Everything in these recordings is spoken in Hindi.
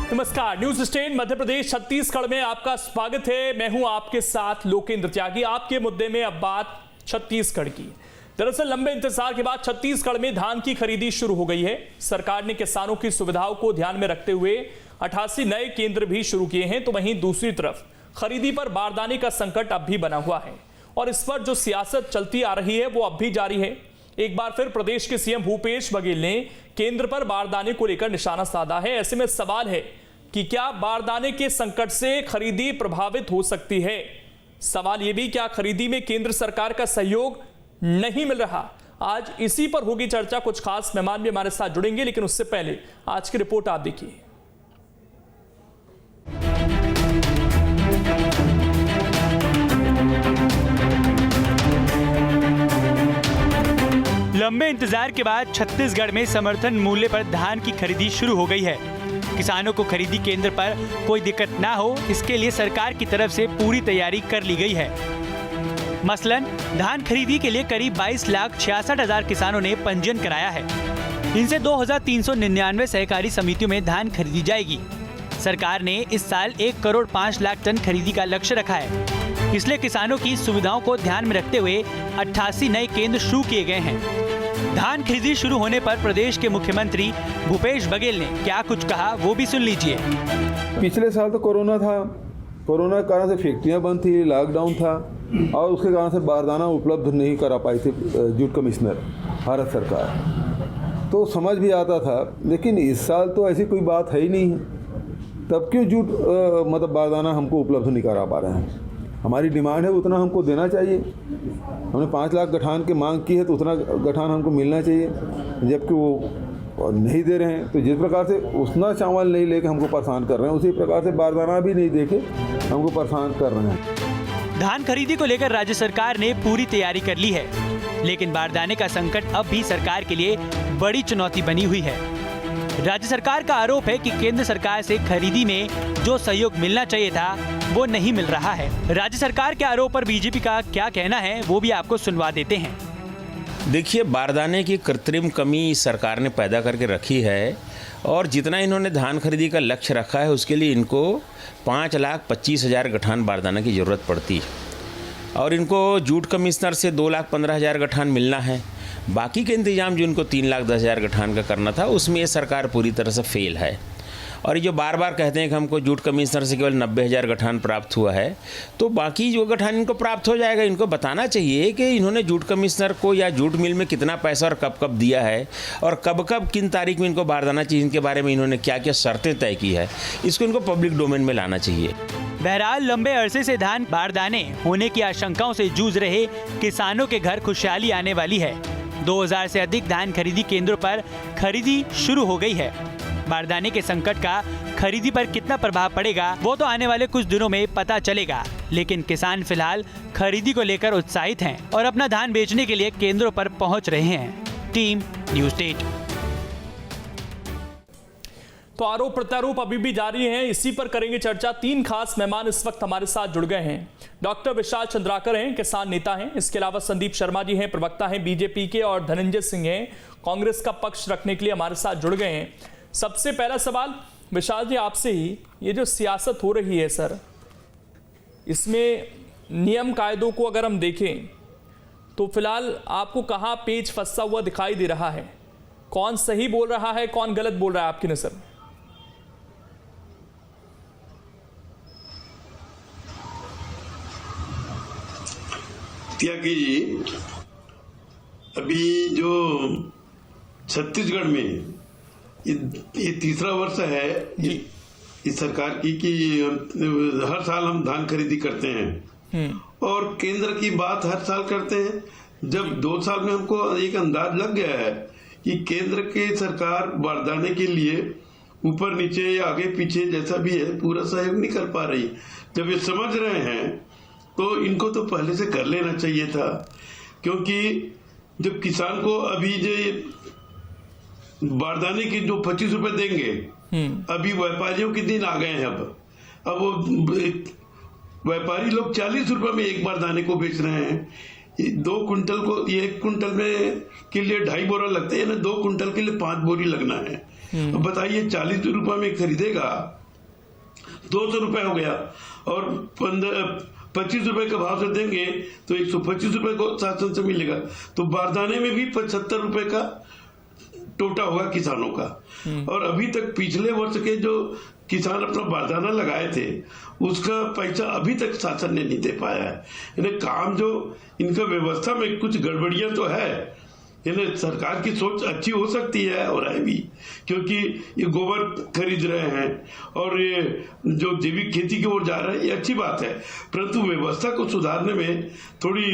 नमस्कार, न्यूज स्टेन मध्य प्रदेश छत्तीसगढ़ में आपका स्वागत है। मैं हूं आपके साथ लोकेंद्र त्यागी। आपके मुद्दे में अब बात छत्तीसगढ़ की। दरअसल लंबे इंतजार के बाद छत्तीसगढ़ में धान की खरीदी शुरू हो गई है। सरकार ने किसानों की सुविधाओं को ध्यान में रखते हुए 88 नए केंद्र भी शुरू किए हैं। तो वहीं दूसरी तरफ खरीदी पर बारदाने का संकट अब भी बना हुआ है और इस पर जो सियासत चलती आ रही है वो अब भी जारी है। एक बार फिर प्रदेश के सीएम भूपेश बघेल ने केंद्र पर बारदाने को लेकर निशाना साधा है। ऐसे में सवाल है कि क्या बारदाने के संकट से खरीदी प्रभावित हो सकती है। सवाल यह भी, क्या खरीदी में केंद्र सरकार का सहयोग नहीं मिल रहा। आज इसी पर होगी चर्चा। कुछ खास मेहमान भी हमारे साथ जुड़ेंगे, लेकिन उससे पहले आज की रिपोर्ट आप देखिए। लंबे इंतजार के बाद छत्तीसगढ़ में समर्थन मूल्य पर धान की खरीदी शुरू हो गई है। किसानों को खरीदी केंद्र पर कोई दिक्कत ना हो, इसके लिए सरकार की तरफ से पूरी तैयारी कर ली गई है। मसलन धान खरीदी के लिए करीब 22,66,000 किसानों ने पंजीयन कराया है। इनसे 2,399 सहकारी समितियों में धान खरीदी जाएगी। सरकार ने इस साल 1,05,00,000 टन खरीदी का लक्ष्य रखा है। इसलिए किसानों की सुविधाओं को ध्यान में रखते हुए 88 नए केंद्र शुरू किए गए हैं। धान खरीदी शुरू होने पर प्रदेश के मुख्यमंत्री भूपेश बघेल ने क्या कुछ कहा, वो भी सुन लीजिए। पिछले साल तो कोरोना था, कोरोना के कारण से फैक्ट्रियां बंद थी, लॉकडाउन था और उसके कारण से बारदाना उपलब्ध नहीं करा पाई थी जूट कमिश्नर भारत सरकार। तो समझ भी आता था, लेकिन इस साल तो ऐसी कोई बात है ही नहीं है। तब क्यों जूट मतलब बारदाना हमको उपलब्ध नहीं करा पा रहे हैं। हमारी डिमांड है उतना हमको देना चाहिए। हमने 5 लाख गठान की मांग की है तो उतना गठान हमको मिलना चाहिए, जबकि वो नहीं दे रहे हैं। तो जिस प्रकार से उतना चावल नहीं लेके हमको परेशान कर रहे हैं, उसी प्रकार से बारदाना भी नहीं देके हमको परेशान कर रहे हैं। धान खरीदी को लेकर राज्य सरकार ने पूरी तैयारी कर ली है, लेकिन बारदाने का संकट अब भी सरकार के लिए बड़ी चुनौती बनी हुई है। राज्य सरकार का आरोप है कि केंद्र सरकार से खरीदी में जो सहयोग मिलना चाहिए था वो नहीं मिल रहा है। राज्य सरकार के आरोप पर बीजेपी का क्या कहना है, वो भी आपको सुनवा देते हैं। देखिए, बारदाने की कृत्रिम कमी सरकार ने पैदा करके रखी है और जितना इन्होंने धान खरीदी का लक्ष्य रखा है उसके लिए इनको 5,25,000 गठान बारदाना की ज़रूरत पड़ती है और इनको जूट कमिश्नर से 2,15,000 गठान मिलना है। बाकी के इंतजाम जो इनको 3,10,000 गठान का करना था, उसमें ये सरकार पूरी तरह से फेल है। और ये जो बार बार कहते हैं कि हमको जूट कमिश्नर से केवल 90,000 गठान प्राप्त हुआ है, तो बाकी जो गठान इनको प्राप्त हो जाएगा। इनको बताना चाहिए कि इन्होंने जूट कमिश्नर को या जूट मिल में कितना पैसा और कब कब दिया है और कब कब किन तारीख में इनको बारदाना चाहिए, इनके बारे में इन्होंने क्या क्या शर्तें तय की है, इसको इनको पब्लिक डोमेन में लाना चाहिए। बहरहाल लंबे अरसे से धान बारदाने होने की आशंकाओं से जूझ रहे किसानों के घर खुशहाली आने वाली है। 2,000 से अधिक धान खरीदी केंद्रों पर खरीदी शुरू हो गई है। बारदाने के संकट का खरीदी पर कितना प्रभाव पड़ेगा वो तो आने वाले कुछ दिनों में पता चलेगा, लेकिन किसान फिलहाल खरीदी को लेकर उत्साहित हैं और अपना धान बेचने के लिए केंद्रों पर पहुंच रहे हैं। Team news state. तो आरोप प्रत्यारोप अभी भी जारी हैं, इसी पर करेंगे चर्चा। 3 खास मेहमान इस वक्त हमारे साथ जुड़ गए हैं। डॉक्टर विशाल चंद्राकर हैं, किसान नेता हैं। इसके अलावा संदीप शर्मा जी हैं, प्रवक्ता हैं बीजेपी के, और धनंजय सिंह हैं, कांग्रेस का पक्ष रखने के लिए हमारे साथ जुड़ गए हैं। सबसे पहला सवाल विशाल जी आपसे ही, ये जो सियासत हो रही है सर, इसमें नियम कायदों को अगर हम देखें तो फिलहाल आपको कहाँ पेच फंसा हुआ दिखाई दे रहा है? कौन सही बोल रहा है, कौन गलत बोल रहा है आपकी नजर में? त्यागी जी, अभी जो छत्तीसगढ़ में ये तीसरा वर्ष है इस सरकार की कि हर साल हम धान खरीदी करते हैं और केंद्र की बात हर साल करते हैं। जब 2 साल में हमको एक अंदाज लग गया है कि केंद्र की सरकार बारदाने के लिए ऊपर नीचे या आगे पीछे जैसा भी है पूरा सहयोग नहीं कर पा रही। जब ये समझ रहे हैं तो इनको तो पहले से कर लेना चाहिए था, क्योंकि जब किसान को अभी जो बारदाने की जो 25 रुपए देंगे, अभी व्यापारियों के दिन आ गए हैं। अब वो व्यापारी लोग 40 रुपए में एक बारदाने को बेच रहे हैं। 2 कुंटल को 1 कुंटल में के लिए 2.5 बोरा लगते हैं ना, 2 कुंटल के लिए 5 बोरी लगना है। अब बताइए 40 रुपए में खरीदेगा, 200 रुपए हो गया, और 25 रुपए का भाव से देंगे तो 125 रुपए को शासन से मिलेगा। तो बारदाने में भी 75 रुपए का टोटा होगा किसानों का। और अभी तक पिछले वर्ष के जो किसान अपना बारदाना लगाए थे उसका पैसा अभी तक शासन ने नहीं दे पाया है। इन्हें काम जो इनका व्यवस्था में कुछ गड़बड़ियां तो है, इन्हें सरकार की सोच अच्छी हो सकती है और है भी, क्योंकि ये गोबर खरीद रहे हैं और ये जो जैविक खेती की ओर जा रहे हैं, ये अच्छी बात है, परंतु व्यवस्था को सुधारने में थोड़ी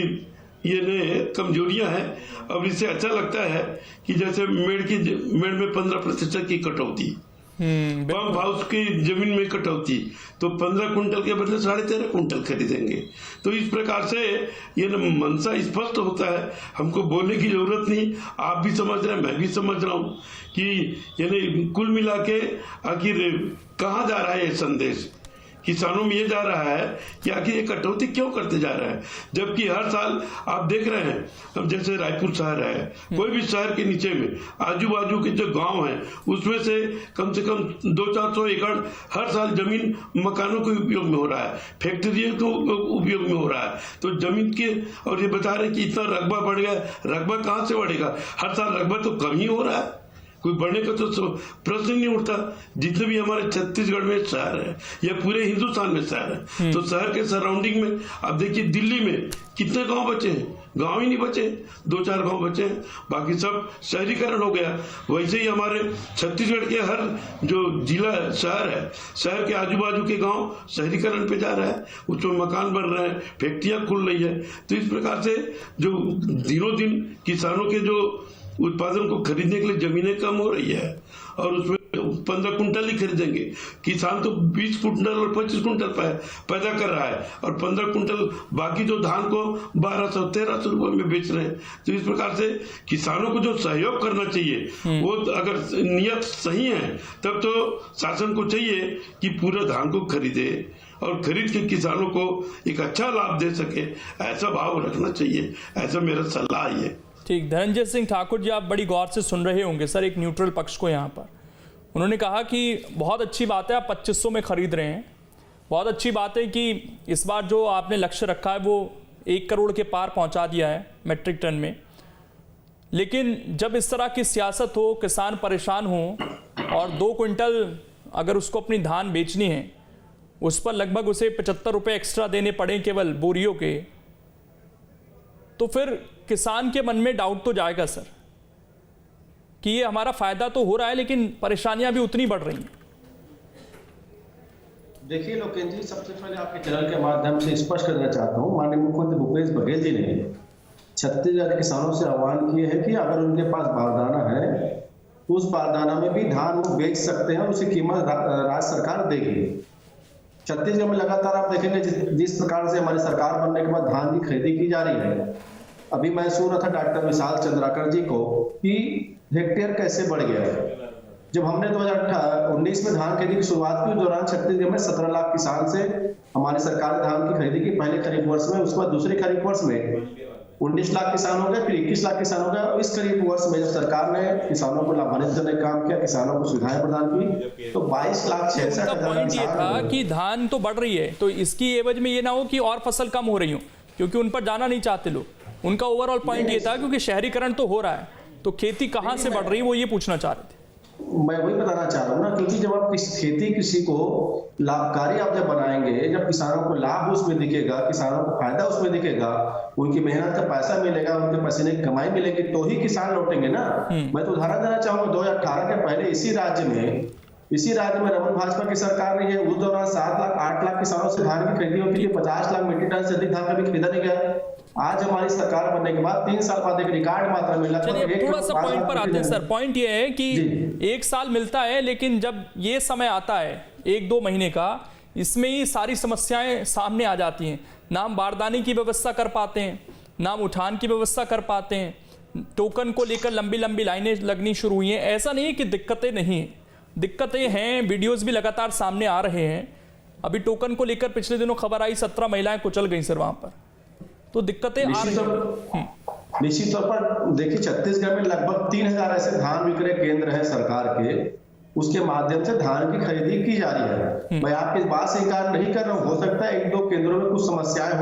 ये कमजोरियां हैं। अब इससे अच्छा लगता है कि जैसे मेड़ में 15% की कटौती, पंप हाउस की जमीन में कटौती, तो 15 कुंटल के बदले 13.5 कुंटल खरीदेंगे। तो इस प्रकार से ये मनसा स्पष्ट होता है, हमको बोलने की जरूरत नहीं, आप भी समझ रहे हैं, मैं भी समझ रहा हूं कि यानी कुल मिला के आखिर कहाँ जा रहा है ये संदेश किसानों में ये जा रहा है कि आखिर ये कटौती क्यों करते जा रहे हैं, जबकि हर साल आप देख रहे हैं, अब जैसे रायपुर शहर है, कोई भी शहर के नीचे में आजू बाजू के जो गांव हैं उसमें से कम 200-400 एकड़ हर साल जमीन मकानों के उपयोग में हो रहा है, फैक्ट्रियों के उपयोग में हो रहा है। तो जमीन के, और ये बता रहे हैं कि इतना रकबा बढ़ गया, रकबा कहाँ से बढ़ेगा, हर साल रकबा तो कम ही हो रहा है, कोई बढ़ने का तो प्रश्न नहीं उठता। जितने भी हमारे छत्तीसगढ़ में शहर है या पूरे हिंदुस्तान में शहर है, तो शहर के सराउंडिंग में आप देखिए दिल्ली में कितने गांव बचे हैं, गांव ही नहीं बचे, 2-4 गांव बचे हैं, बाकी सब शहरीकरण हो गया। वैसे ही हमारे छत्तीसगढ़ के हर जो जिला शहर है, शहर के आजू बाजू के गांव शहरीकरण पे जा रहा है, उसमें मकान बन रहे हैं, फैक्ट्रियां खुल रही है। तो इस प्रकार से जो दिनों दिन किसानों के जो उत्पादन को खरीदने के लिए जमीनें कम हो रही है और उसमें 15 कुंटल ही खरीदेंगे, किसान तो 20 कुंटल और 25 कुंटल पैदा कर रहा है और 15 कुंटल बाकी जो धान को 1200-1300 रुपए में बेच रहे हैं। तो इस प्रकार से किसानों को जो सहयोग करना चाहिए, वो अगर नियत सही है तब तो शासन को चाहिए कि पूरा धान को खरीदे और खरीद के किसानों को एक अच्छा लाभ दे सके, ऐसा भाव रखना चाहिए, ऐसा मेरा सलाह है। ठीक, धनंजय सिंह ठाकुर जी, आप बड़ी गौर से सुन रहे होंगे सर एक न्यूट्रल पक्ष को। यहाँ पर उन्होंने कहा कि बहुत अच्छी बात है आप 2500 में खरीद रहे हैं, बहुत अच्छी बात है कि इस बार जो आपने लक्ष्य रखा है वो 1 करोड़ के पार पहुंचा दिया है मेट्रिक टन में। लेकिन जब इस तरह की सियासत हो, किसान परेशान हो और 2 क्विंटल अगर उसको अपनी धान बेचनी है, उस पर लगभग उसे 75 रुपये एक्स्ट्रा देने पड़े केवल बोरियों के, तो फिर किसान के मन में डाउट तो जाएगा सर कि ये हमारा फायदा तो हो रहा है लेकिन परेशानियां भी उतनी बढ़ रही हैं। देखिए लोकेंद्र जी, सबसे पहले आपके चैनल के माध्यम से स्पष्ट करना चाहता हूँ, माननीय मुख्यमंत्री भूपेश बघेल जी ने छत्तीसगढ़ के किसानों से आह्वान किए हैं कि अगर उनके पास बारदाना है तो उस बारदाना में भी धान वो बेच सकते हैं, उसकी कीमत राज्य सरकार देगी। छत्तीसगढ़ में लगातार आप देखेंगे जिस प्रकार से हमारी सरकार बनने के बाद धान की खरीदी की जा रही है। अभी मैं सुन रहा था डॉक्टर विशाल चंद्राकर जी को कि हेक्टेयर कैसे बढ़ गया है। जब हमने 2019 में धान खरीदी की शुरुआत की, उस दौरान छत्तीसगढ़ में 17 लाख किसान से हमारी सरकार ने धान की खरीदी की पहले खरीफ वर्ष में। उसके बाद दूसरे खरीफ वर्ष में 19 लाख किसान हो गए, फिर 21 लाख किसान हो गए। और इस खरीफ वर्ष में जब सरकार ने किसानों को लाभान्वित करने का काम किया, किसानों को सुविधाएं प्रदान की, तो 22,66,000 पॉइंट ये था कि धान तो बढ़ रही है, तो इसकी एवज में ये ना हो कि और फसल कम हो रही हो, क्योंकि उन पर जाना नहीं चाहते लोग। उनका ओवरऑल पॉइंट ये था क्योंकि शहरीकरण तो हो रहा है, तो खेती कहाँ से बढ़ रही है वो ये पूछना चाह रहे थे। मैं वही बताना चाह रहा हूँ ना, क्योंकि जब आप खेती कृषि को लाभकारी आप जब बनाएंगे, जब किसानों को लाभ उसमें दिखेगा, किसानों को फायदा उसमें दिखेगा, उनकी मेहनत का पैसा मिलेगा, उनके पसीने की कमाई मिलेगी, तो ही किसान लौटेंगे ना। मैं तो उदाहरण देना चाहूंगा, 2018 के पहले इसी राज्य में रमन भाजपा की सरकार रही है, उस दौरान 7 लाख 8 लाख किसानों से धान की खरीदी होती थी, 50 लाख मीट्रिक टन से अधिक धान कभी खरीदा नहीं गया। आज हमारी सरकार बनने के बाद 3 साल बाद एक रिकॉर्ड मात्रा में थोड़ा सा पॉइंट पर आते हैं सर। पॉइंट ये है कि 1 साल मिलता है, लेकिन जब ये समय आता है 1-2 महीने का, इसमें ही सारी समस्याएं सामने आ जाती हैं। ना हम बारदाने की व्यवस्था कर पाते हैं, ना हम उठान की व्यवस्था कर पाते हैं, टोकन को लेकर लंबी लंबी लाइनें लगनी शुरू हुई हैं। ऐसा नहीं है कि दिक्कतें नहीं हैं, दिक्कतें हैं, वीडियोज़ भी लगातार सामने आ रहे हैं। अभी टोकन को लेकर पिछले दिनों खबर आई 17 महिलाएं कुचल गई सर वहां पर, तो दिक्कतें आ रही हैं। निश्चित तौर पर देखिए, छत्तीसगढ़ में लगभग 3000 ऐसे धान विक्रय केंद्र हैं सरकार के, उसके माध्यम से धान की खरीदी की जा रही है। मैं आपकी इस बात से इनकार नहीं कर रहा हूँ, हो सकता है 1-2 केंद्रों में कुछ समस्याएं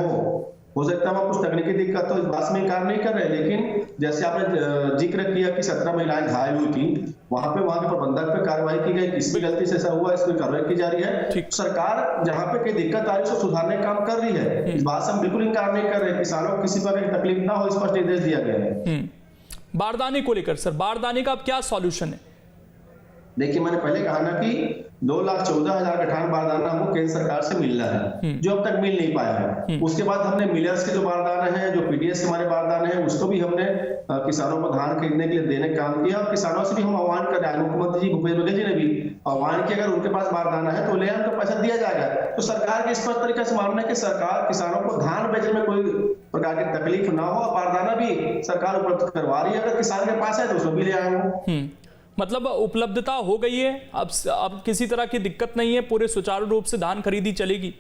हो सकता है वहाँ कुछ तकनीकी दिक्कत हो, इस बात में इनकार नहीं कर रहे, लेकिन जैसे आपने जिक्र किया कि 17 महिलाएं घायल हुई थी, वहां के प्रबंधक पे कार्रवाई की गई, किसकी गलती से ऐसा हुआ इस पर कार्रवाई की जा रही है। सरकार जहाँ पे कोई दिक्कत आ रही है उसको सुधारने का काम कर रही है, इस बात से हम बिल्कुल इनकार नहीं कर रहे। किसानों को किसी प्रकार की तकलीफ ना हो, स्पष्ट निर्देश दिया गया है। बारदाने को लेकर सर, बारदाने का अब क्या सॉल्यूशन है? देखिए, मैंने पहले कहा ना कि 2,14,000 गठान बारदाना हमको केंद्र सरकार से मिलना है, जो अब तक मिल नहीं पाया है। उसके बाद हमने मिलर्स के जो बारदाने हैं, जो पीडीएस के हमारे बारदाने हैं, उसको भी हमने किसानों को धान खरीदने के लिए देने का काम किया। और किसानों से भी हम आह्वान कर रहे हैं, मुख्यमंत्री जी भूपेश बघेल जी ने भी आह्वान किया, अगर उनके पास बारदाना है तो ले आए, उनको पैसा दिया जाएगा। तो सरकार के स्पष्ट तरीके से मानना है कि सरकार किसानों को धान बेचने में कोई प्रकार की तकलीफ ना हो, और बारदाना भी सरकार उपलब्ध करवा रही है। अगर किसान के पास है तो उसको भी ले आए वो। मतलब उपलब्धता हो गई है, अब किसी तरह की दिक्कत नहीं है, पूरे सुचारू रूप से धान खरीदी चलेगी।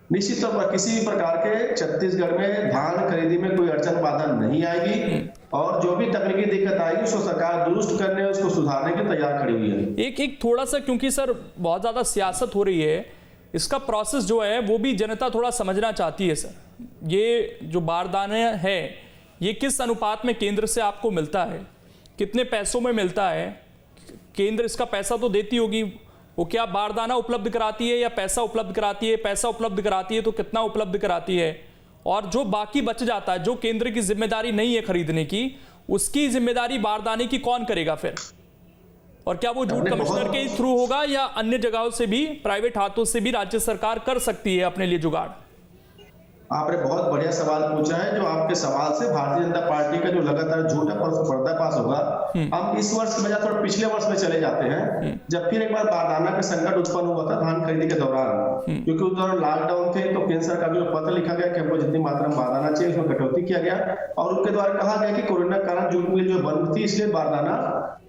निश्चित तौर पर किसी भी प्रकार के छत्तीसगढ़ में धान खरीदी में कोई अड़चन बाधा नहीं आएगी, और जो भी तकनीकी दिक्कत आएगी उसको सरकार दुरुस्त करने, उसको सुधारने के तैयार खड़ी हुई है। एक थोड़ा सा, क्योंकि सर बहुत ज्यादा सियासत हो रही है, इसका प्रोसेस जो है वो भी जनता थोड़ा समझना चाहती है सर। ये जो बारदाने है ये किस अनुपात में केंद्र से आपको मिलता है, कितने पैसों में मिलता है? केंद्र इसका पैसा तो देती होगी, वो क्या बारदाना उपलब्ध कराती है या पैसा उपलब्ध कराती है? पैसा उपलब्ध कराती है तो कितना उपलब्ध कराती है? और जो बाकी बच जाता है, जो केंद्र की जिम्मेदारी नहीं है खरीदने की, उसकी जिम्मेदारी बारदाने की कौन करेगा फिर? और क्या वो जूट कमिश्नर के थ्रू होगा या अन्य जगहों से भी, प्राइवेट हाथों से भी राज्य सरकार कर सकती है अपने लिए जुगाड़? आपने बहुत बढ़िया सवाल पूछा है। जो आपके सवाल से भारतीय जनता पार्टी का जो लगातार झूठा पर्दाफाश होगा। हम इस वर्ष के बजाय थोड़ा पिछले वर्ष में चले जाते हैं, जब फिर एक बार बारदाना का संकट उत्पन्न हुआ था धान खरीदी के दौरान, क्योंकि उस दौरान लॉकडाउन थे। तो केंद्र सरकार को पत्र लिखा गया कि हमको जितनी मात्रा में बारदाना चाहिए उसमें कटौती किया गया, और उनके द्वारा कहा गया कि कोरोना के कारण जूट मिल जो बंद थी, इसलिए बारदाना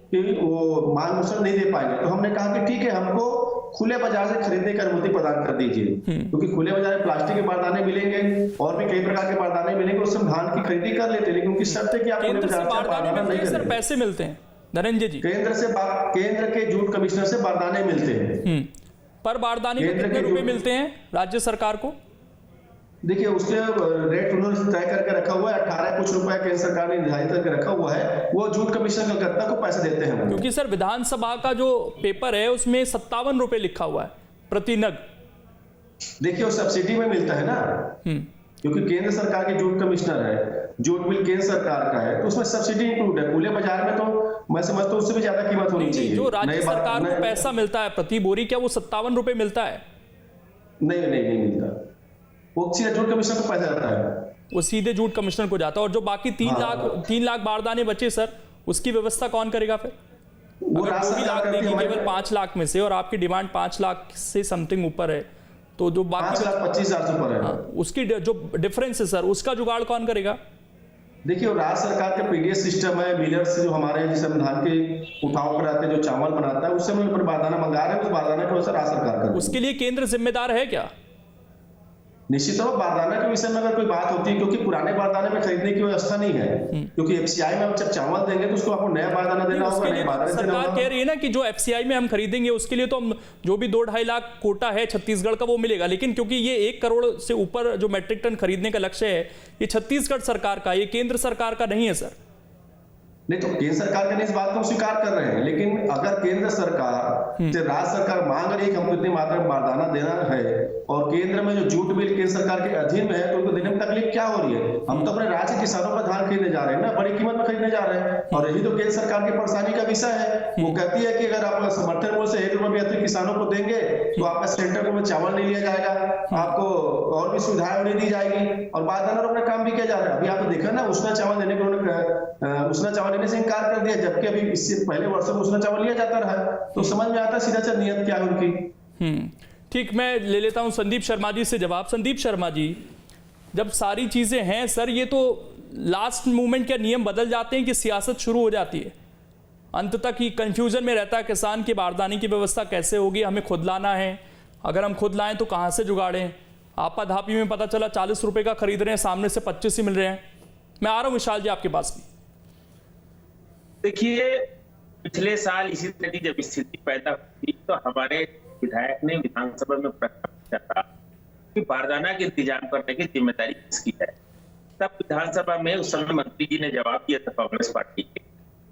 वो मांग अनुसार नहीं दे पाएंगे। तो हमने कहा कि ठीक है, हमको खुले बाजार से खरीदने की अनुमति प्रदान कर दीजिए, क्योंकि खुले बाजार में प्लास्टिक के बारदाने मिलेंगे और भी कई प्रकार के बारदाने मिलेंगे, उससे हम धान की खरीदी कर लेते हैं, लेकिन उनकी शर्त है कि आप केंद्र से बारदाने मिलते हैं सर, पैसे मिलते हैं नरेंद्र जी? केंद्र के जूट कमिश्नर से बारदाने मिलते हैं। पर बारदाने में कितने रुपए मिलते हैं राज्य सरकार को? देखिए, उसके रेट उन्होंने तय करके रखा हुआ है, 18 कुछ रुपए केंद्र सरकार ने निर्धारित करके रखा हुआ है, वो जूट कमीशन कलकत्ता को पैसे देते हैं। क्योंकि सर विधानसभा का जो पेपर है उसमें 57 रुपए लिखा हुआ है प्रति नग। देखिए, वो सब्सिडी में मिलता है ना, क्योंकि केंद्र सरकार के जूट कमिश्नर है, जूट मिल केंद्र सरकार का है, तो उसमें सब्सिडी इंक्लूड है। खुले बाजार में तो मैं समझता हूँ उससे भी ज्यादा कीमत होनी चाहिए। जो राज्य सरकार को पैसा मिलता है प्रति बोरी, क्या वो 57 रुपए मिलता है? नहीं मिलता, वो सीधे जूट कमिश्नर को पैसा जाता है, वो सीधे जूट कमिश्नर को जाता है। और जो बाकी 3 लाख बारदाने बचे सर, उसकी व्यवस्था कौन करेगा फिर? वो 2 लाख देगी केवल 5 लाख में से, और आपकी डिमांड 5 लाख से समथिंग ऊपर है, तो जो बाकी 5,25,000 से ऊपर है, उसकी जो डिफरेंस है सर, उसका जुगाड़ कौन करेगा? देखिए, राज्य सरकार के पीडीएस सिस्टम है, मिलर्स से जो हमारे जिसे हम धान के उठाव कराते हैं, जो चावल बनाता है, उससे हम बारदाना मंगा रहे हैं, उस बारदाने को राज्य सरकार कर, उसके लिए केंद्र जिम्मेदार है क्या? निश्चित तौर पर बारदाना के विषय में अगर कोई बात होती है, क्योंकि पुराने बारदाने में खरीदने की व्यवस्था नहीं है, क्योंकि एफसीआई में हम जब चावल देंगे तो उसको आपको नया बारदाना देना होगा, नया बारदाना देना होगा। सरकार कह रही है ना कि जो एफसीआई में हम खरीदेंगे उसके लिए तो हम जो भी 2-2.5 लाख कोटा है छत्तीसगढ़ का वो मिलेगा, लेकिन क्योंकि ये 1 करोड़ से ऊपर जो मैट्रिक टन खरीदने का लक्ष्य है, ये छत्तीसगढ़ सरकार का, ये केंद्र सरकार का नहीं है सर। नहीं, तो केंद्र सरकार के इस बात को स्वीकार कर रहे हैं, लेकिन अगर केंद्र सरकार से राज्य सरकार मांग रही है कि हमको इतनी मात्रा में बारदाना देना है, और केंद्र में जो जूट मिल केंद्र सरकार के अधीन में है, तो उनको देने में तकलीफ क्या हो रही है? हम तो अपने राज्य के किसानों का धान खरीदने जा रहे हैं ना, बड़ी कीमत में खरीदने जा रहे हैं, और यही तो केंद्र सरकार की परेशानी का विषय है। वो कहती है कि अगर आप समर्थन मूल्य से 1 रुपये भी अतिरिक्त किसानों को देंगे तो आपका सेंटर में चावल नहीं लिया जाएगा, आपको और भी सुविधाएं नहीं दी जाएगी, और बारदाना अपना काम भी किया जा रहा है। अभी आपने देखा ना, उसना चावल देने को उसना चावल लेने से इनकार कर दिया, जबकि अभी इससे पहले वर्षों में उसना चावल लिया जाता रहा। तो समझ में आता सीधा सा नियत क्या है उनकी। ठीक, मैं ले लेता हूं संदीप शर्मा जी से जवाब। संदीप शर्मा जी, जब सारी चीजें हैं सर, ये तो लास्ट मोमेंट के नियम बदल जाते हैं कि सियासत शुरू हो जाती है, अंत तक ही कंफ्यूजन में रहता है किसान की बारदाने की व्यवस्था कैसे होगी, हमें खुद लाना है, अगर हम खुद लाएं तो कहां से जुगाड़ें? आपाधापी में पता चला 40 रुपए का खरीद रहे हैं, सामने से 25 ही मिल रहे हैं। मैं आ रहा हूं विशाल जी आपके पास भी। देखिए, पिछले साल इसी तरह की जब स्थिति पैदा हुई तो हमारे विधायक ने विधानसभा में प्रस्ताव किया था कि बारदाना के इंतजाम करने की जिम्मेदारी किसकी है। तब विधानसभा में उस समय मंत्री जी ने जवाब दिया था कांग्रेस पार्टी के,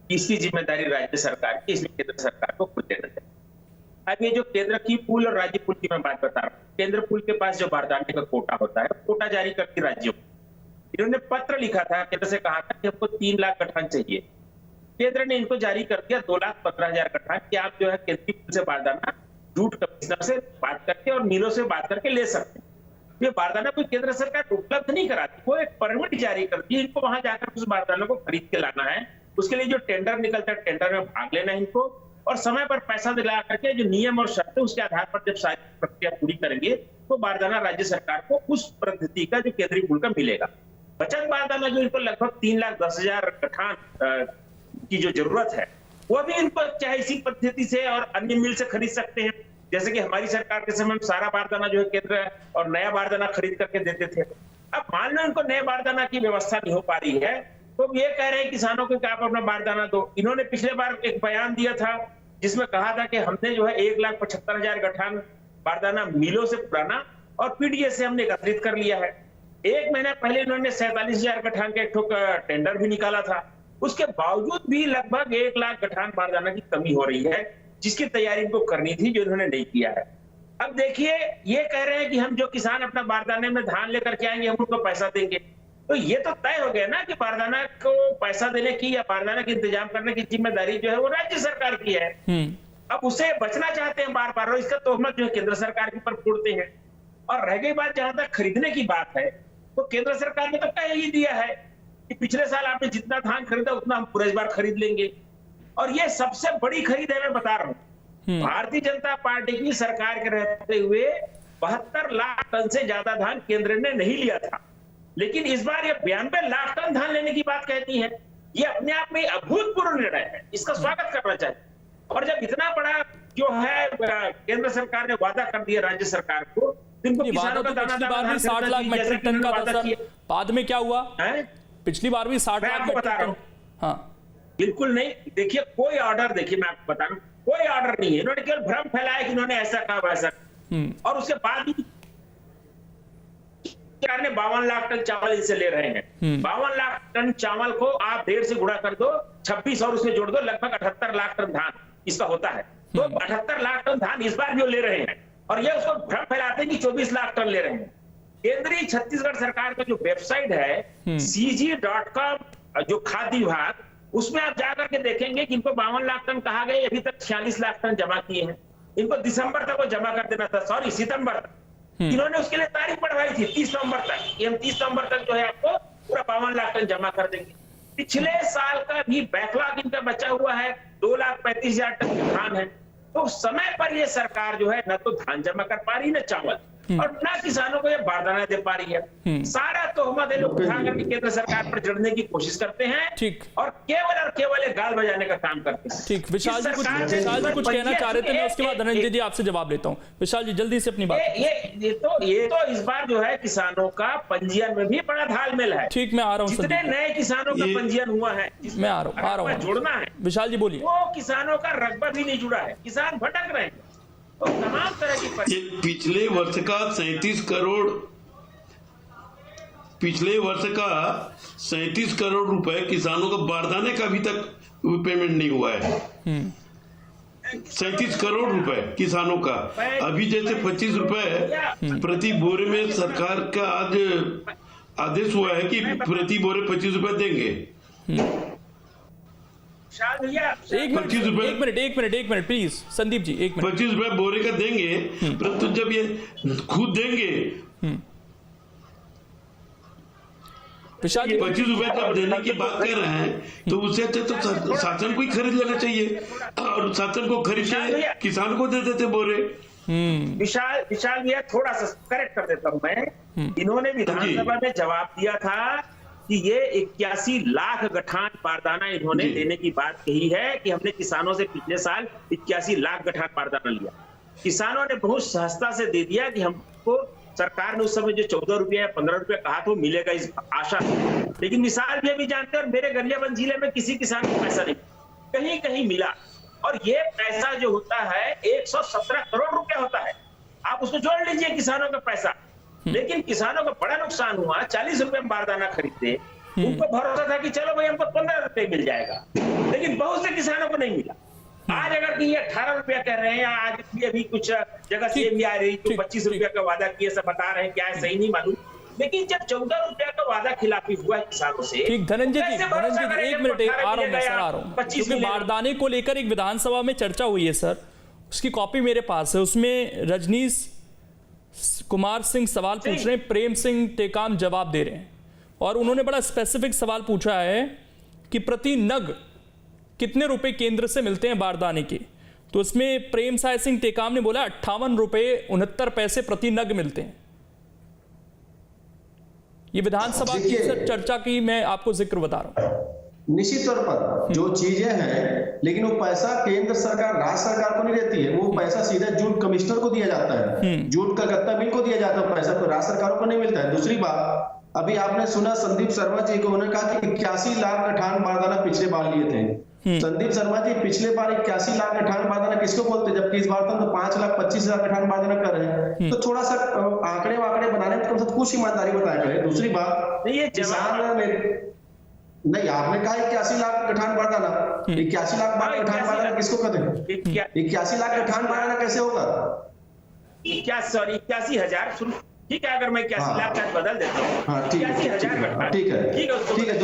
इसकी जिम्मेदारी राज्य सरकार की, इसलिए केंद्र सरकार को खुद देना चाहिए। अब ये जो केंद्र की पूल और राज्य पूल की मैं बात बता रहा हूँ, केंद्र पूल के पास जो बारदाने का कोटा होता है, कोटा जारी करती राज्यों को। इन्होंने पत्र लिखा था, केंद्र से कहा था कि हमको 3 लाख गठान चाहिए। केंद्र ने इनको जारी कर दिया 2,15,000 गठान कि आप जो है केंद्रीय पूल से बारदाना जूट कमिश्नर से बात करके और मिलों से बात करके ले सकते हैं। ये बारदाना कोई केंद्र सरकार उपलब्ध नहीं कराती, वो एक परमिट जारी करती है, इनको वहां जाकर उस बारदाना को खरीद के लाना है। उसके लिए जो टेंडर निकलता है, टेंडर में भाग लेना है इनको, और समय पर पैसा दिला करके जो नियम और शर्तें उसके आधार पर जब सारी प्रक्रिया पूरी करेंगे तो बारदाना राज्य सरकार को उस पद्धति का जो केंद्रीय पूल का मिलेगा। बचत बारदाना जो इनको लगभग 3,10,000 गठान की जो जरूरत है, वो भी इनको चाहे इसी पद्धति से और अन्य मिल से खरीद सकते हैं। जैसे कि हमारी सरकार के समय में सारा बारदाना जो है केंद्र और नया बारदाना खरीद करके देते थे। अब मान लो इनको नए बारदाना की व्यवस्था नहीं हो पा रही है तो ये कह रहे हैं किसानों को कि आप अपना बारदाना दो। इन्होंने पिछले बार एक बयान दिया था जिसमें कहा था कि हमने जो है 1,75,000 गठान बारदाना मिलों से पुराना और पीडीएस से हमने एकत्रित कर लिया है। 1 महीना पहले इन्होंने 47,000 गठान का एक ठोक टेंडर भी निकाला था। उसके बावजूद भी लगभग 1 लाख गठान बारदाना की कमी हो रही है, जिसकी तैयारी इनको करनी थी, जो इन्होंने नहीं किया है। अब देखिए, ये कह रहे हैं कि हम जो किसान अपना बारदाने में धान लेकर के आएंगे हम उनको पैसा देंगे, तो ये तो तय हो गया ना कि बारदाना को पैसा देने की या बारदाना के इंतजाम करने की जिम्मेदारी जो है वो राज्य सरकार की है। अब उससे बचना चाहते हैं बार बार, और इसका तोहमत जो है केंद्र सरकार के ऊपर फोड़ते हैं। और रह गई बात जहां तक खरीदने की बात है, तो केंद्र सरकार ने तो कह ही दिया है कि पिछले साल आपने जितना धान खरीदा उतना हम पूरे इस बार खरीद लेंगे। और ये सबसे बड़ी खरीद है, मैं बता रहा हूँ। भारतीय जनता पार्टी की सरकार के रहते हुए 72 लाख टन से ज्यादा धान केंद्र ने नहीं लिया था, लेकिन इस बार ये 92 लाख टन धान लेने की बात कहती है। ये अपने आप में अभूतपूर्व निर्णय है, इसका स्वागत करना चाहिए। और जब इतना बड़ा जो है केंद्र सरकार ने वादा कर दिया राज्य सरकार को, तो इनको किसानों का दाना पिछली बार भी 60 लाख मेट्रिक टन का था सर, बाद में क्या हुआ? पिछली बार भी 60 लाख बता रहा हूँ। हाँ, बिल्कुल नहीं। देखिए, कोई ऑर्डर, देखिए मैं आपको बता रहा हूँ, कोई ऑर्डर नहीं है। इन्होंने केवल भ्रम फैलाया कि इन्होंने ऐसा कहा वैसा, और उसके बाद भी सरकार ने 52 लाख टन चावल इनसे ले रहे हैं। 52 लाख टन चावल को आप 1.5 से गुणा कर दो, 26 और उसमें जोड़ दो, लगभग 78 लाख टन धान इसका होता है। तो 78 लाख टन धान इस बार भी वो ले रहे हैं, और ये उसको भ्रम फैलाते हैं कि 24 लाख टन ले रहे हैं। केंद्रीय छत्तीसगढ़ सरकार का जो वेबसाइट है cg.com, जो खाद्य विभाग, उसमें आप जाकर के देखेंगे कि इनको 52 लाख टन कहा गया, अभी तक 46 लाख टन जमा किए हैं। इनको दिसंबर तक वो जमा कर देना था, सॉरी सितंबर तक। इन्होंने उसके लिए तारीख बढ़वाई थी 30 नवंबर तक, हम 30 नवंबर तक जो है आपको पूरा 52 लाख टन जमा कर देंगे। पिछले साल का भी बैकलॉग इनका बचा हुआ है, 2,35,000 टन धान है। तो समय पर ये सरकार जो है न तो धान जमा कर पा रही, न चावल, और ना किसानों को ये बारदाना दे पा रही है। सारा तोहमत ये लोग उठा करके केंद्र सरकार पर जड़ने की कोशिश करते हैं, ठीक, और केवल एक गाल बजाने का काम करते हैं। ठीक, विशाल जी कुछ कहना चाह रहे थे, मैं उसके बाद धनंजय जी आपसे जवाब लेता हूँ। विशाल जी जल्दी से अपनी बात। ये तो इस बार जो है किसानों का पंजीयन में भी बड़ा घालमेल है। ठीक, मैं आ रहा हूँ। जितने नए किसानों का पंजीयन हुआ है, मैं आ रहा हूँ, जोड़ना है। विशाल जी बोलिए। वो किसानों का रकबा भी नहीं जुड़ा है, किसान भटक रहे हैं। तो तमाम तरह की पिछले वर्ष का 37 करोड़ रुपए किसानों का बारदाने का अभी तक पेमेंट नहीं हुआ है। 37 करोड़ रुपए किसानों का। अभी जैसे 25 रुपए प्रति बोरे में सरकार का आज आदेश हुआ है कि प्रति बोरे 25 रुपए देंगे। एक minute please Sandeep ji, 1 minute. 25 रुपए बोरे का देंगे, परंतु जब ये खुद देंगे, विशाल 25 रुपए जब देने की बात कर रहे हैं, तो उससे अच्छा तो शासन को ही खरीद लेना चाहिए, और शासन को खरीद के किसान को दे देते बोरे। विशाल भैया, थोड़ा सा करेक्ट कर देता हूं मैं। इन्होंने विधानसभा में जवाब दिया था कि ये 81 लाख गठान बारदाना इन्होंने देने की बात कही है, कि हमने किसानों से पिछले साल 81 लाख गठान बारदाना लिया। किसानों ने बहुत सहजता से दे दिया कि हमको सरकार ने उस समय जो 14 रुपया या 15 रुपया कहा तो मिलेगा इस आशा। लेकिन मिसाल भी अभी जानते हैं, और मेरे गरियाबंद जिले में किसी किसान को पैसा नहीं। कहीं कहीं मिला। और ये पैसा जो होता है 117 करोड़ रुपया होता है, आप उसको जोड़ लीजिए किसानों का पैसा। लेकिन किसानों को बड़ा नुकसान हुआ, 40 रुपए में बारदाना खरीदते, उनको भरोसा था कि चलो भाई हमको 15 रुपए मिल जाएगा, लेकिन बहुत से किसानों को नहीं मिला। आज अगर ये 18 रुपया कह रहे हैं, आज भी अभी कुछ जगह से भी आ रही तो 25 रुपया का वादा किए, सब बता रहे हैं, क्या है सही नहीं मालूम। लेकिन जब 14 रुपया का वादा खिलाफी हुआ किसानों से, ठीक, धनंजय जी कैसे भरोसा एक करें मिनट, जब आ रहा हूं मैं सर, आ रहा हूं। 25 क्योंकि बारदाने को लेकर एक विधानसभा में चर्चा हुई है सर, उसकी कॉपी मेरे पास है। उसमें रजनीश कुमार सिंह सवाल पूछ रहे हैं, प्रेम सिंह टेकाम जवाब दे रहे हैं, और उन्होंने बड़ा स्पेसिफिक सवाल पूछा है कि प्रति नग कितने रुपए केंद्र से मिलते हैं बारदाने के। तो इसमें प्रेम साय सिंह टेकाम ने बोला 58 रुपए 69 पैसे प्रति नग मिलते हैं। ये विधानसभा की सर चर्चा की मैं आपको जिक्र बता रहा हूं। निश्चित तौर पर जो चीजें हैं, लेकिन वो पैसा केंद्र सरकार राज्य सरकार को नहीं देती है, वो पैसा सीधे जूट कमिश्नर को दिया जाता है, जूट कलकत्ता मिल को दिया जाता है, पैसा तो राज्य सरकारों को नहीं मिलता है। दूसरी बात, अभी आपने सुना संदीप शर्मा जी को, उन्होंने कहा कि 81 लाख गठान बारदाना पिछले बार लिए थे। संदीप शर्मा जी पिछले बार 81 लाख गठान बारदाना किसको बोलते, जबकि इस बार तो 5,25,000 गठान बारदाना कर रहे हैं। तो थोड़ा सा आंकड़े वाकड़े बनाने में कम से कम कुछ ईमानदारी बताया करें। दूसरी बात, ये किसान नहीं, आपने कहा 81 लाख गठान बारदाना, 81 लाख गठान बारदाना किसको कहते हैं? 81 लाख गठान बारदाना कैसे होगा? 81,000 ठीक है, अगर मैं 81 लाख का बदल देता हूँ। हाँ, ठीक है।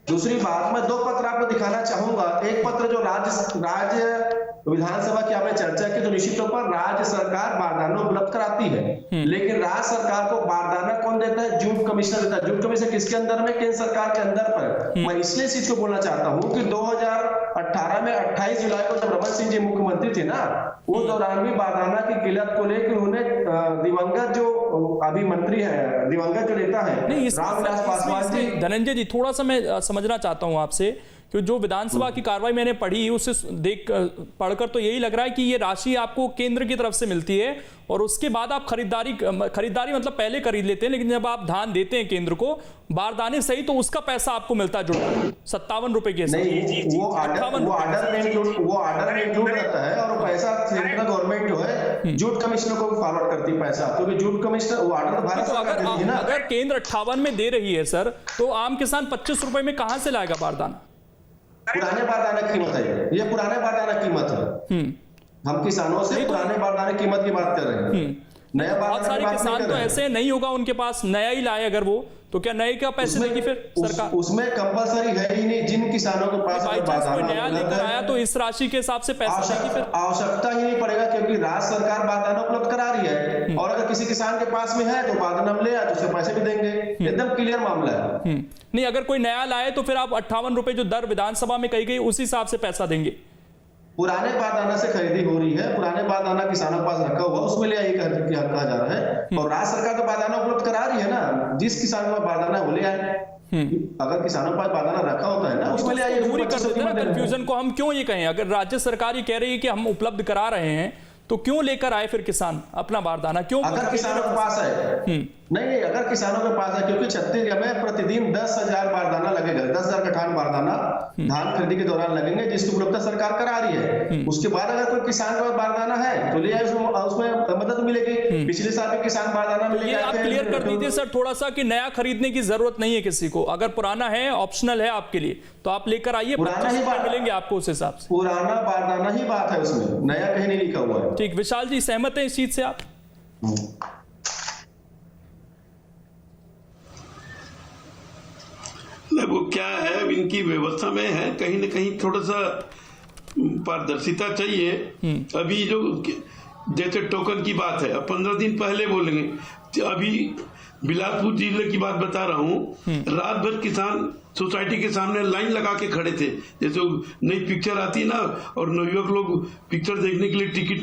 दूसरी बात मैं 2 पत्र आपको दिखाना चाहूंगा। एक पत्र जो राज्य विधानसभा की आपने चर्चा की, तो निश्चित तौर पर राज्य सरकार बारदाना उपलब्ध कराती है, लेकिन राज्य सरकार को बारदाना कौन देता है? जूट कमिश्नर देता है। जूट कमिश्नर किसके अंदर में? केंद्र सरकार के अंदर पर। मैं इसलिए इस चीज को बोलना चाहता हूँ कि 2018 में 28 जुलाई को जब रमन सिंह जी मुख्यमंत्री थे ना, वो दौरान भी बारदाना की किल्लत को लेकर उन्होंने दिवंगत जो अभी मंत्री है, दिवंगत जो नेता है रामविलास पासवान जी। धनंजय जी थोड़ा सा मैं समझना चाहता हूं आपसे कि जो विधानसभा की कार्रवाई मैंने पढ़ी, उसे पढ़कर तो यही लग रहा है कि ये राशि आपको केंद्र की तरफ से मिलती है, और उसके बाद आप खरीदारी मतलब पहले खरीद लेते हैं, लेकिन जब आप धान देते हैं केंद्र को बारदाने सही, तो उसका पैसा आपको मिलता जुड़ता है 57 रुपए के नहीं, वो ऑर्डर में इंक्लूड रहता है, और पैसा सेंट्रल गवर्नमेंट जो है जूट कमिश्नर को फॉरवर्ड करती है पैसा, क्योंकि जूट कमिश्नर वो ऑर्डर भारत सरकार देती है ना। अगर केंद्र 58 में दे रही है सर, तो आम किसान 25 रुपए में कहां से लाएगा बारदाना? पुराने बारदाना कीमत है, ये पुराने बारदाना कीमत है। हम किसानों से पुराने बारदाना कीमत की बात कर रहे हैं। नया बहुत सारे किसान तो ऐसे नहीं होगा उनके पास, नया ही लाए अगर वो, तो क्या नए का पैसे देगी फिर सरकार? उसमें कंपलसरी है ही नहीं। जिन किसानों के पास कोई नया लेकर आया तो इस राशि के हिसाब से पैसा देगी फिर? आवश्यकता ही नहीं पड़ेगा, क्योंकि राज्य सरकार बारदाना उपलब्ध करा रही है, और अगर किसी किसान के पास में है तो बारदाना ले आए तो उसके पैसे भी देंगे। एकदम क्लियर मामला है। नहीं, अगर कोई नया लाए तो फिर आप 58 रुपए जो दर विधानसभा में कही गई उसी हिसाब से पैसा देंगे। पुराने बारदाना से खरीदी हो रही है, पुराने बारदाना किसानों के पास रखा हुआ, उसमें ले आइए कहा जा रहा है, और राज्य सरकार तो बारदाना उपलब्ध करा रही है ना। जिस किसान के पास बारदाना वो ले आए। अगर किसानों के पास बारदाना रखा होता है ना, उसमें ले आइए। दूरी कर देते हैं कंफ्यूजन को। हम क्यों ये कहें, अगर राज्य सरकार ये कह रही है कि हम उपलब्ध करा रहे हैं, तो क्यों लेकर आए फिर किसान अपना बारदाना? क्यों? अगर किसानों के पास है, नहीं, अगर किसानों के पास है, क्योंकि छत्तीसगढ़ में प्रतिदिन 10,000 बारदाना लगेगा, 10,000 गठान बारदाना धान खरीदी के दौरान लगेंगे, जिसकी उपलब्धता सरकार करा रही है। उसके बाद अगर कोई किसान के पास बारदाना है तो ले आए, उसमें मदद मिलेगी। पिछले साल भी किसान बारदाना मिलेगा। आप क्लियर कर दीजिए सर थोड़ा सा कि नया खरीदने की जरूरत नहीं है किसी को, अगर पुराना है ऑप्शनल है आपके लिए, तो आप लेकर आइए, मिलेंगे आपको उस हिसाब से। पुराना बारदाना ही बात है, उसमें नया कहीं नहीं लिखा हुआ है। ठीक, विशाल जी सहमत है इस चीज से आप? वो क्या है, इनकी व्यवस्था में है कहीं न कहीं थोड़ा सा पारदर्शिता चाहिए। अभी जो जैसे टोकन की बात है, अब 15 दिन पहले बोलेंगे। अभी बिलासपुर जिले की बात बता रहा हूँ, रात भर किसान सोसाइटी के सामने लाइन लगा के खड़े थे। जैसे नई पिक्चर आती ना, और नवयुवक लोग पिक्चर देखने के लिए टिकट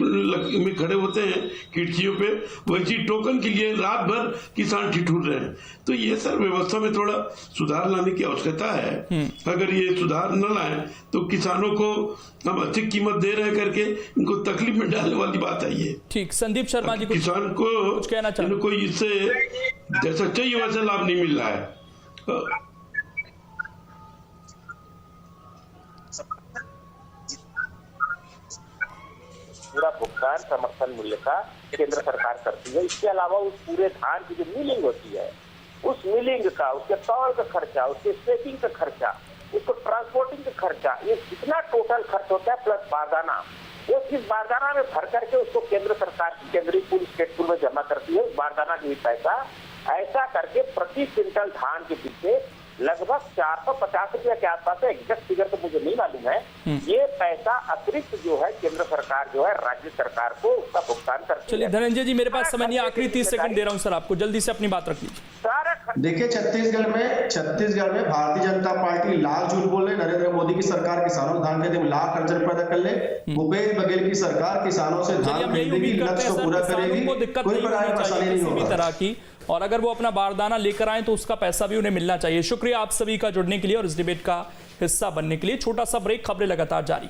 में खड़े होते हैं खिड़कियों पे, वैसी टोकन के लिए रात भर किसान ठिठुर रहे हैं। तो ये सर व्यवस्था में थोड़ा सुधार लाने की आवश्यकता है। अगर ये सुधार न लाए तो किसानों को हम अच्छी कीमत दे रहे करके इनको तकलीफ में डालने वाली बात है ये। ठीक, संदीप शर्मा जी किसान को कुछ कहना चाहते हैं? कोई इससे जैसा चाहिए वैसा लाभ नहीं मिल रहा है। पूरा भुगतान समर्थन मूल्य का केंद्र सरकार करती है। इसके अलावा उस पूरे धान की जो मिलिंग होती है, उस मिलिंग का, उसके तौल का खर्चा, उसके स्टेकिंग का खर्चा, उसको ट्रांसपोर्टिंग का खर्चा, ये जितना टोटल खर्च होता है प्लस बारदाना, वो इस बारदाना में भर करके उसको केंद्र सरकार की केंद्रीय पूल स्टेट पूल में जमा करती है। बारदाना की पैसा ऐसा करके प्रति क्विंटल धान के पीछे लगभग 450 रुपया के आसपास है, एग्जैक्ट फिगर तो मुझे नहीं मालूम है। ये पैसा अतिरिक्त जो है केंद्र सरकार जो है राज्य सरकार को उसका भुगतान करती है। चलिए धनंजय जी, मेरे पास समय नहीं, आखिरी 30 सेकंड दे रहा हूं सर आपको, जल्दी से अपनी बात रख लीजिए। देखिए छत्तीसगढ़ में भारतीय जनता पार्टी लाल झूठ बोल रही। नरेंद्र मोदी की सरकार किसानों को धान खरीदने में लाख अड़चन पैदा कर ले। भूपेश बघेल की सरकार किसानों से धान खरीदने की लक्ष्य को पूरा करेगी, कोई परेशानी नहीं होगी तरह की। और अगर वो अपना बारदाना लेकर आए तो उसका पैसा भी उन्हें मिलना चाहिए। शुक्रिया आप सभी का जुड़ने के लिए और इस डिबेट का हिस्सा बनने के लिए। छोटा सा ब्रेक, खबरें लगातार जारी।